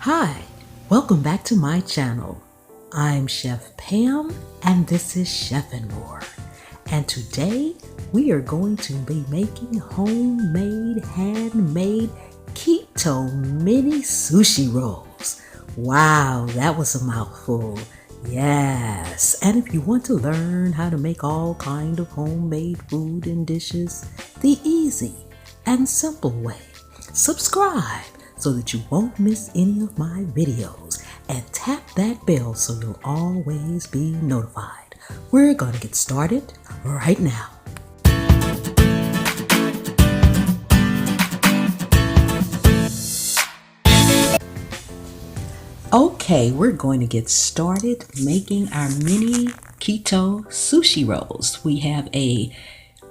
Hi, welcome back to my channel. I'm Chef Pam and this is Chef and More. And today we are going to be making homemade, handmade keto mini sushi rolls. Wow, that was a mouthful. Yes, and if you want to learn how to make all kind of homemade food and dishes the easy and simple way, subscribe so that you won't miss any of my videos and tap that bell so you'll always be notified. We're going to get started right now. Okay, we're going to get started making our mini keto sushi rolls. We have a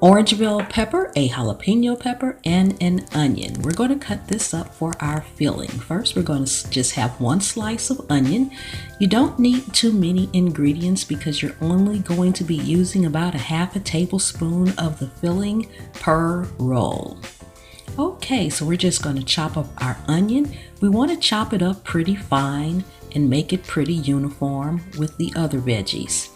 orange bell pepper, a jalapeno pepper, and an onion. We're going to cut this up for our filling. First, we're going to just have one slice of onion. You don't need too many ingredients because you're only going to be using about a half a tablespoon of the filling per roll. Okay, so we're just going to chop up our onion. We want to chop it up pretty fine and make it pretty uniform with the other veggies.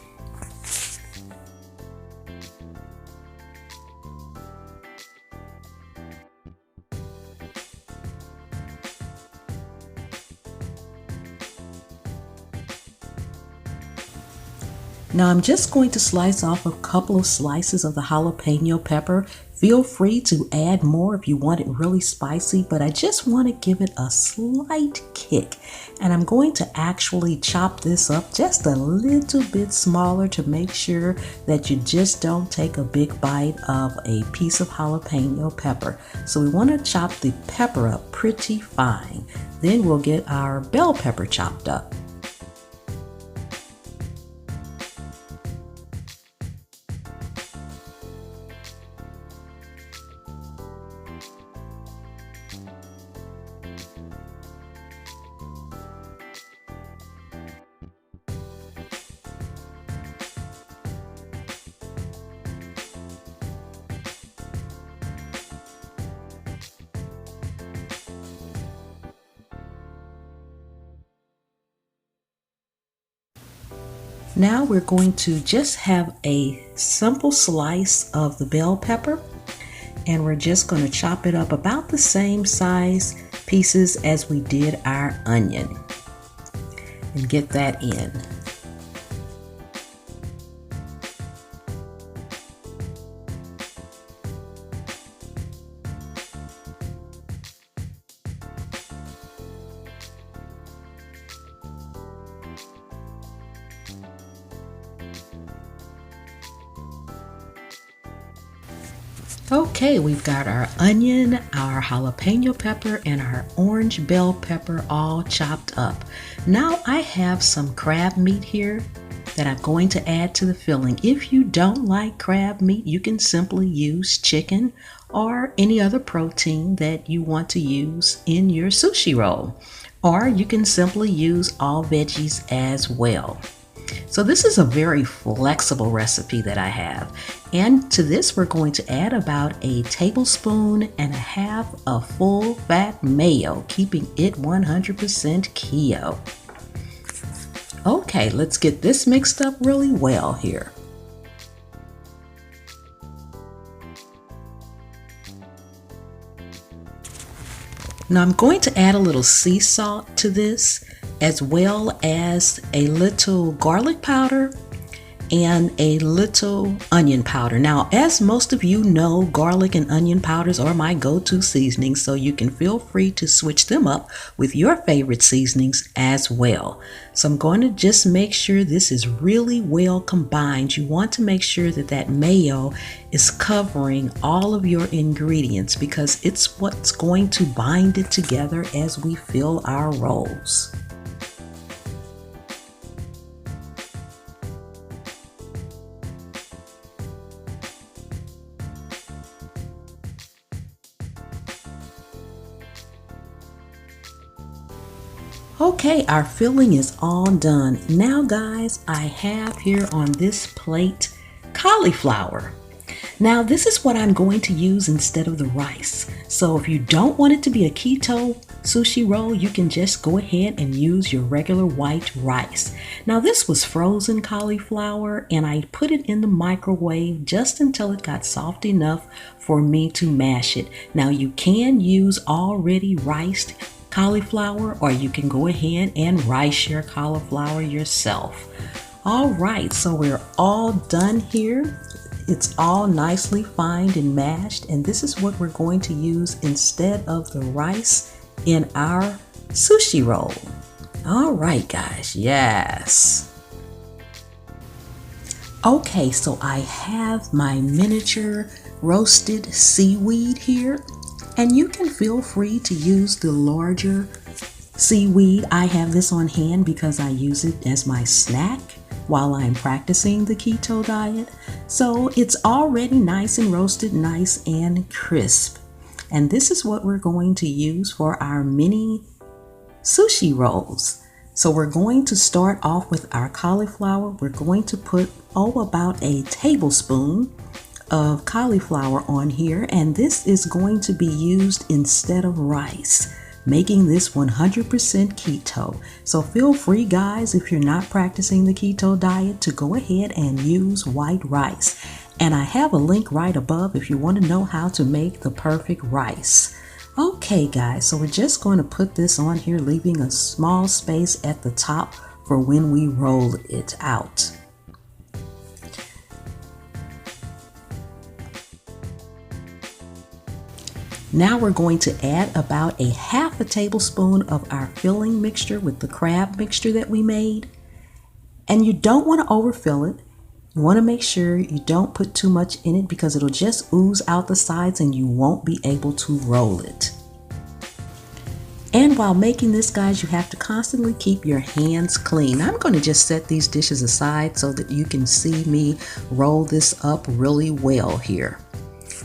Now I'm just going to slice off a couple of slices of the jalapeno pepper. Feel free to add more if you want it really spicy, but I just want to give it a slight kick. And I'm going to actually chop this up just a little bit smaller to make sure that you just don't take a big bite of a piece of jalapeno pepper. So we want to chop the pepper up pretty fine. Then we'll get our bell pepper chopped up. Now we're going to just have a simple slice of the bell pepper, and we're just going to chop it up about the same size pieces as we did our onion and get that in. Okay, we've got our onion, our jalapeno pepper, and our orange bell pepper all chopped up. Now I have some crab meat here that I'm going to add to the filling. If you don't like crab meat, you can simply use chicken or any other protein that you want to use in your sushi roll. Or you can simply use all veggies as well. So this is a very flexible recipe that I have. And to this, we're going to add about a tablespoon and a half of full fat mayo, keeping it 100% keto. Okay, let's get this mixed up really well here. Now I'm going to add a little sea salt to this, as well as a little garlic powder and a little onion powder. Now, as most of you know, garlic and onion powders are my go-to seasonings, so you can feel free to switch them up with your favorite seasonings as well. So I'm going to just make sure this is really well combined. You want to make sure that that mayo is covering all of your ingredients because it's what's going to bind it together as we fill our rolls. Okay, our filling is all done. Now guys, I have here on this plate cauliflower. Now this is what I'm going to use instead of the rice. So if you don't want it to be a keto sushi roll, you can just go ahead and use your regular white rice. Now this was frozen cauliflower and I put it in the microwave just until it got soft enough for me to mash it. Now you can use already riced cauliflower or you can go ahead and rice your cauliflower yourself. All right, so we're all done here. It's all nicely fined and mashed, and this is what we're going to use instead of the rice in our sushi roll. All right, guys, yes. Okay, so I have my miniature roasted seaweed here, and you can feel free to use the larger seaweed. I have this on hand because I use it as my snack while I'm practicing the keto diet. So it's already nice and roasted, nice and crisp. And this is what we're going to use for our mini sushi rolls. So we're going to start off with our cauliflower. We're going to put, about a tablespoon of cauliflower on here, and this is going to be used instead of rice, making this 100% keto. So feel free, guys, if you're not practicing the keto diet, to go ahead and use white rice. And I have a link right above if you want to know how to make the perfect rice. Okay, guys, so we're just going to put this on here, leaving a small space at the top for when we roll it out. Now we're going to add about a half a tablespoon of our filling mixture with the crab mixture that we made. And you don't want to overfill it. You want to make sure you don't put too much in it because it'll just ooze out the sides and you won't be able to roll it. And while making this, guys, you have to constantly keep your hands clean. I'm going to just set these dishes aside so that you can see me roll this up really well here.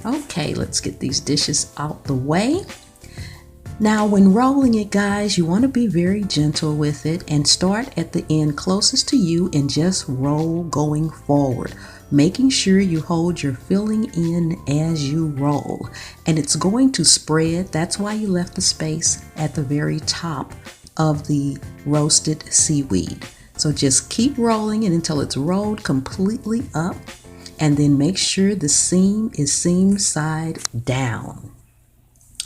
Okay, let's get these dishes out the way. Now, when rolling it, guys, you want to be very gentle with it and start at the end closest to you and just roll going forward, making sure you hold your filling in as you roll. And it's going to spread. That's why you left the space at the very top of the roasted seaweed. So just keep rolling it until it's rolled completely up. And then make sure the seam is seam side down.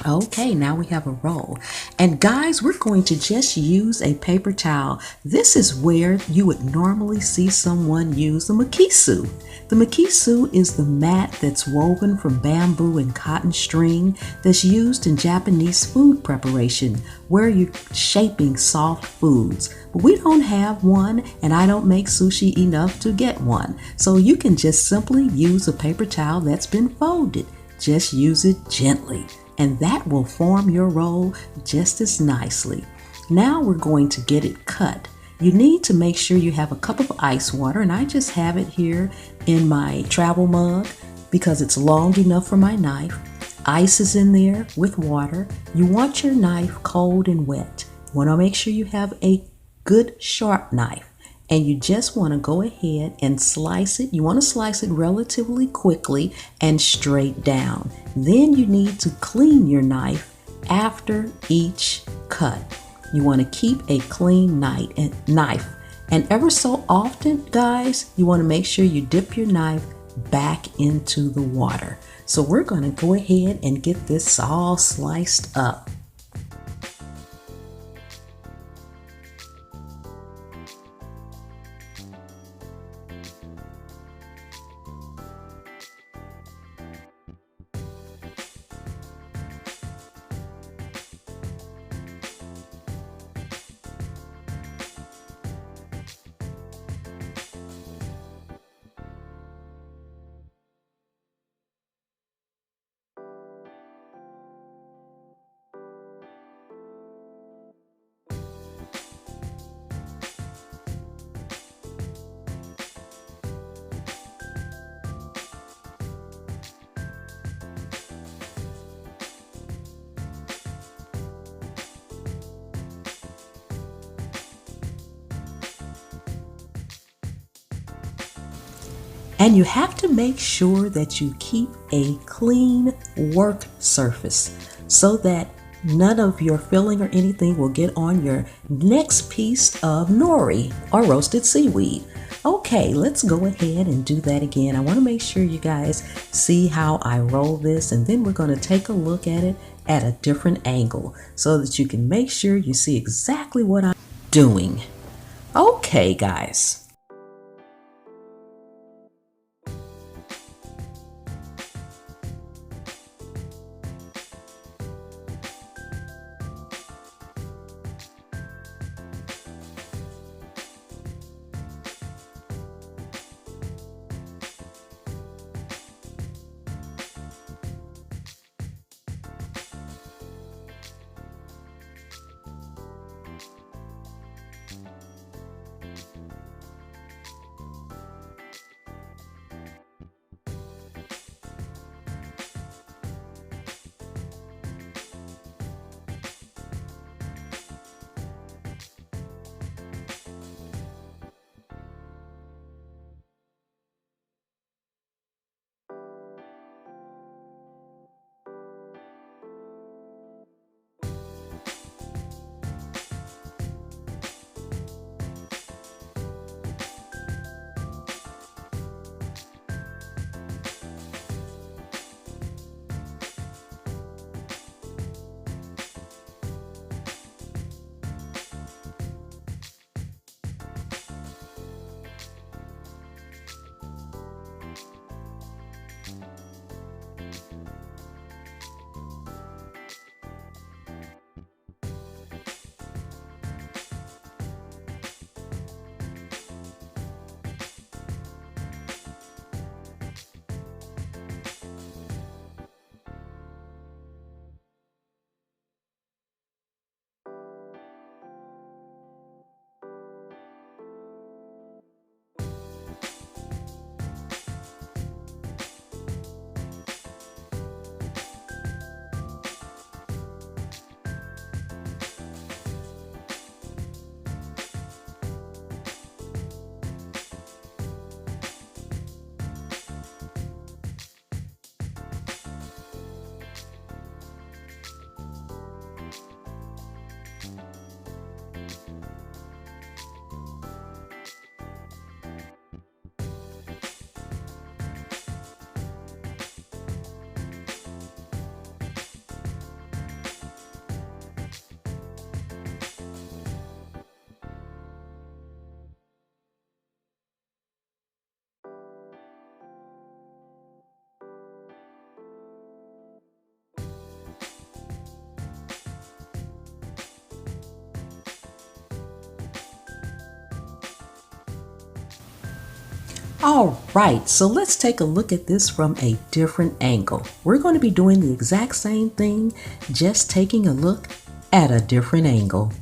Okay, now we have a roll. And guys, we're going to just use a paper towel. This is where you would normally see someone use the makisu. The makisu is the mat that's woven from bamboo and cotton string that's used in Japanese food preparation, where you're shaping soft foods. But we don't have one, and I don't make sushi enough to get one. So you can just simply use a paper towel that's been folded. Just use it gently, and that will form your roll just as nicely. Now we're going to get it cut. You need to make sure you have a cup of ice water, and I just have it here in my travel mug because it's long enough for my knife. Ice is in there with water. You want your knife cold and wet. You want to make sure you have a good sharp knife, and you just want to go ahead and slice it. You want to slice it relatively quickly and straight down. Then you need to clean your knife after each cut. You want to keep a clean knife. And ever so often, guys, you want to make sure you dip your knife back into the water. So we're going to go ahead and get this all sliced up. And you have to make sure that you keep a clean work surface so that none of your filling or anything will get on your next piece of nori or roasted seaweed. Okay, let's go ahead and do that again. I want to make sure you guys see how I roll this, and then we're going to take a look at it at a different angle so that you can make sure you see exactly what I'm doing. Okay, guys. All right, so let's take a look at this from a different angle. We're going to be doing the exact same thing, just taking a look at a different angle.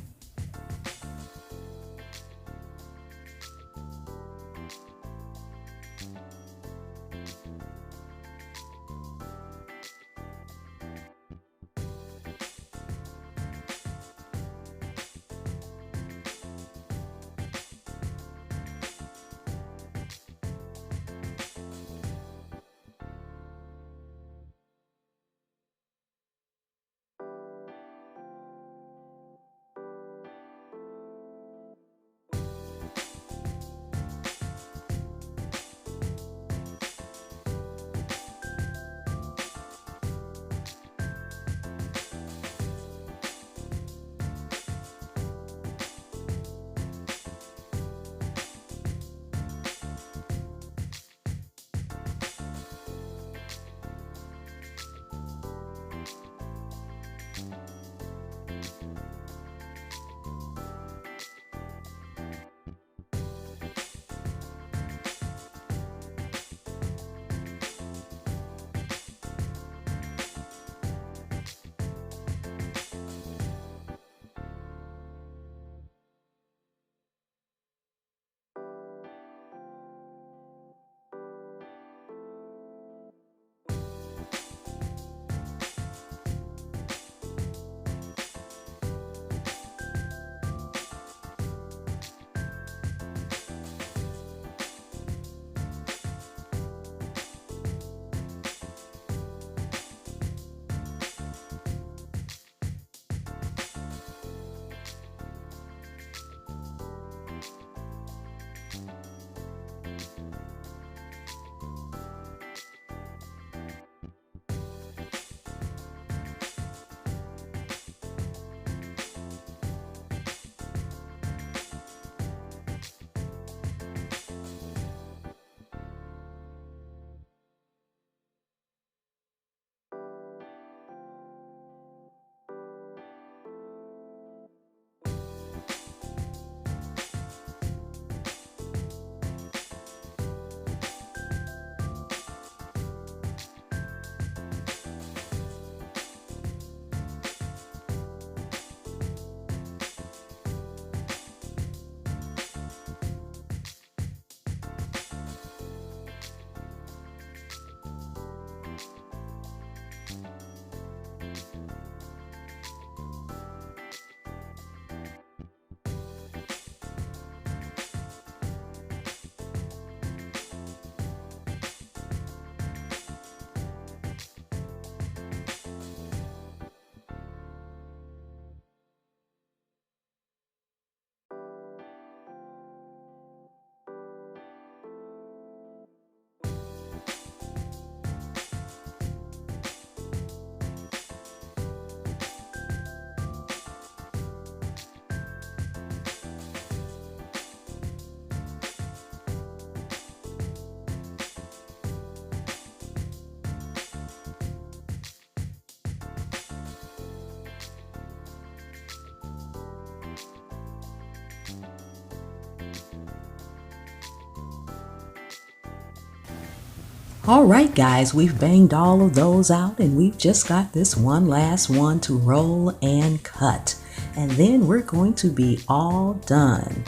All right, guys, we've banged all of those out and we've just got this one last one to roll and cut. And then we're going to be all done.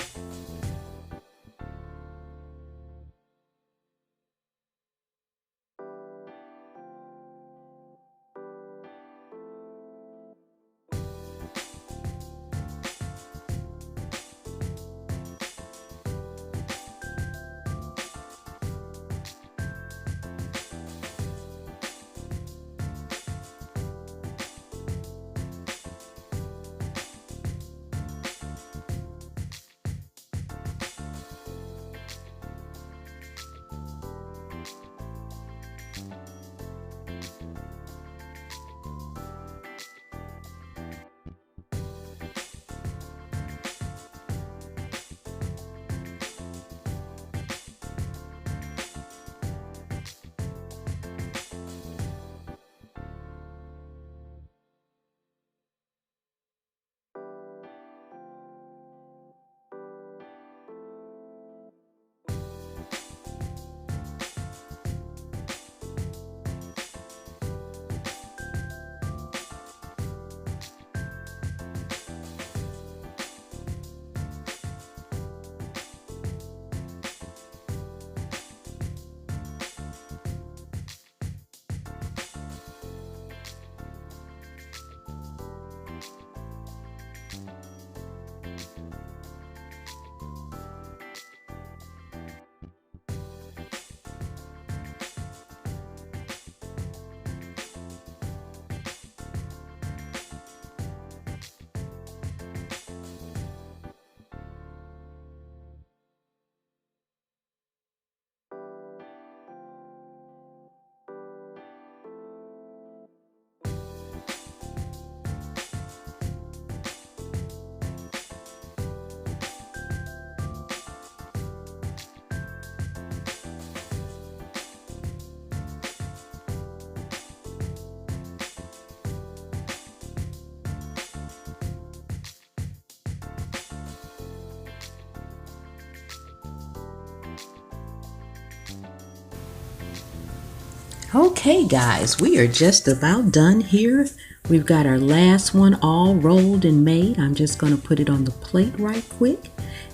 Okay, guys, we are just about done here. We've got our last one all rolled and made. I'm just going to put it on the plate right quick,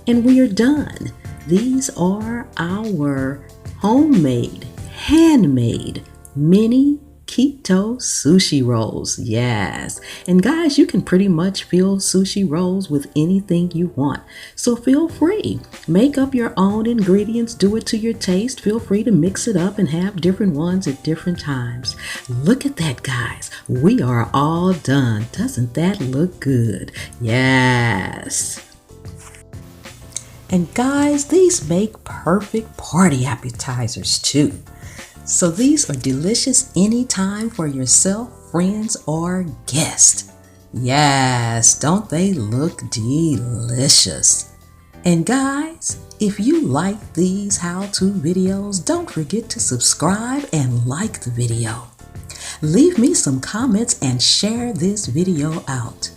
and we are done. These are our homemade, handmade, mini keto sushi rolls. Yes. And guys, you can pretty much fill sushi rolls with anything you want. So feel free. Make up your own ingredients. Do it to your taste. Feel free to mix it up and have different ones at different times. Look at that, guys. We are all done. Doesn't that look good? Yes. And guys, these make perfect party appetizers too. So these are delicious anytime for yourself, friends, or guests. Yes, don't they look delicious? And guys, if you like these how-to videos, don't forget to subscribe and like the video. Leave me some comments and share this video out.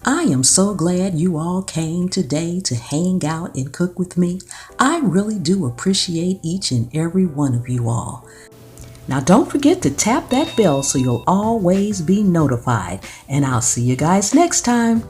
I am so glad you all came today to hang out and cook with me. I really do appreciate each and every one of you all. Now don't forget to tap that bell so you'll always be notified, and I'll see you guys next time.